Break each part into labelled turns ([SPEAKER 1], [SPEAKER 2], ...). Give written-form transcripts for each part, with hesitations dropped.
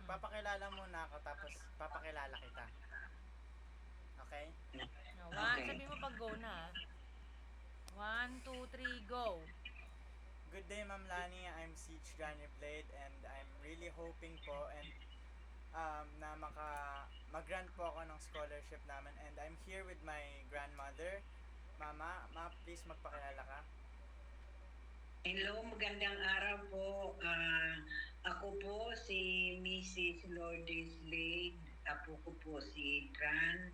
[SPEAKER 1] Magpapakilala muna ako tapos papakilala kita. Okay?
[SPEAKER 2] Sabi mo pag go na. 1, 2, 3, go.
[SPEAKER 1] Good day, Ma'am Lani. I'm Siege Johnny Blade and I'm really hoping po and na mag-grant po ako ng scholarship namin and I'm here with my grandmother. Mama, please magpakilala ka.
[SPEAKER 3] Hello, magandang araw po. Ako po si Mrs. Lourdes Blade. Apo ko po si Gran.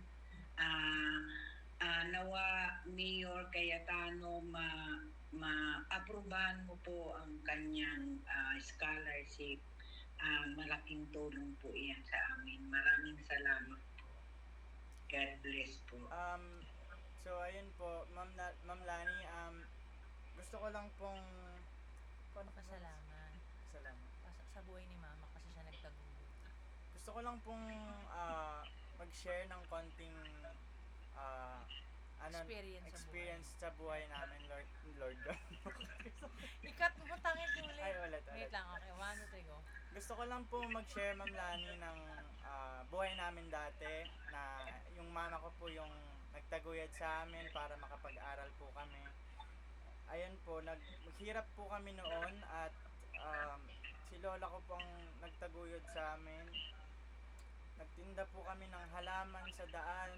[SPEAKER 3] Nawa Mayor Cayetano ma-aprobahan mo po ang kanyang scholarship. Malaking tulong po iyan sa amin. Maraming salamat po. God bless po.
[SPEAKER 1] So ayun po, Ma'am Lani, gusto ko lang pong
[SPEAKER 2] Pasalamat.
[SPEAKER 1] salamat.
[SPEAKER 2] Sa buhay ni mama kasi siya nagtagumpay.
[SPEAKER 1] Gusto ko lang pong mag-share ng konting experience sa buhay namin, Lord.
[SPEAKER 2] Ikat mo tangit yung ulit.
[SPEAKER 1] Ay, ulit.
[SPEAKER 2] Wait lang, okay. 1, 2, 3, go.
[SPEAKER 1] Gusto ko lang po mag-share, Ma'am Lani, ng buhay namin dati na yung mama ko po yung nagtaguyod sa amin para makapag-aral po kami. Ayun po, naghirap po kami noon at si lola ko pong nagtaguyod sa amin. Nagtinda po kami ng halaman sa daan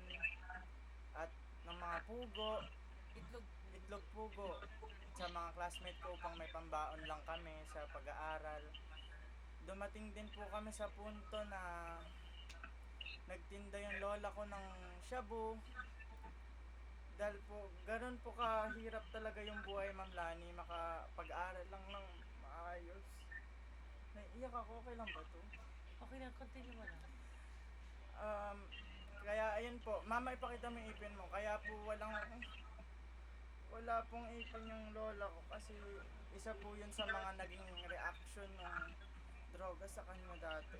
[SPEAKER 1] at ng mga pugo, itlog pugo sa mga classmate ko upang may pambaon lang kami sa pag-aaral. Dumating din po kami sa punto na nagtinda yung lola ko ng shabu. Dahil po, ganun po kahirap talaga yung buhay, Ma'am Lani, makapag-aral lang ng maayos. Naiiyak ako, okay lang ba to?
[SPEAKER 2] Okay lang, continue mo lang.
[SPEAKER 1] Kaya ayun po, mama ipakita mo yung ipin mo. Kaya po wala pong ipin yung lola ko kasi isa po yun sa mga naging reaction ng droga sa kanya dati.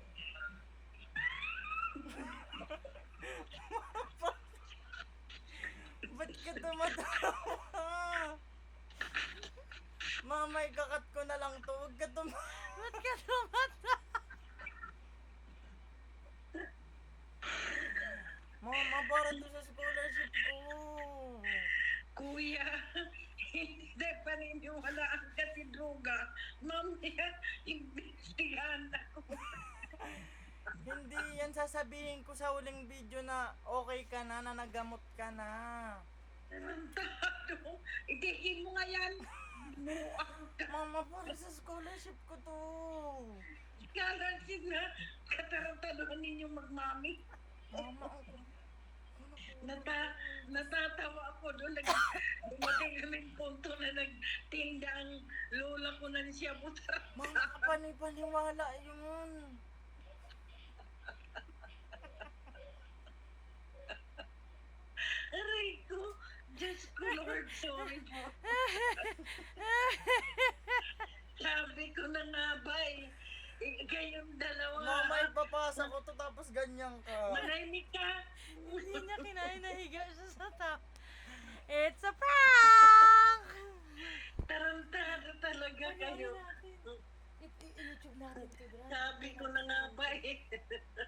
[SPEAKER 1] Ba't ka tumatawa? Mama, ikakat ko na lang to. Huwag ka tumatawa.
[SPEAKER 2] Ba't ka tumata?
[SPEAKER 1] Mama, para to sa scholarship ko.
[SPEAKER 3] Kuya, hindi pa niniwalaan kasi droga. Mamaya, imbestigahan ako.
[SPEAKER 1] Hindi yan sasabihin ko sa huling video na okay ka na nagamot ka na.
[SPEAKER 3] Tarantado, itigil mo nga yan.
[SPEAKER 1] Mama, para sa scholarship ko to.
[SPEAKER 3] Scholarship na, katarantaduhan ninyong magmami.
[SPEAKER 1] Mama,
[SPEAKER 3] Natatawa ako doon. Dumating kaming punto na nagtinda ang lola ko ng shabu.
[SPEAKER 1] mama, paniwala yun.
[SPEAKER 3] Aray ko, Diyos ko Lord, sorry po. Sabi ko na nga ba kayong dalawa.
[SPEAKER 1] Mama, ipapasa ko to tapos ganyan ka.
[SPEAKER 3] Manahimik ka.
[SPEAKER 2] Hindi niya kinain, nahiga siya sa tap. It's a prank!
[SPEAKER 3] Tarantado talaga kayo.
[SPEAKER 2] I-YouTube natin ito,
[SPEAKER 3] Sabi ko na nga ba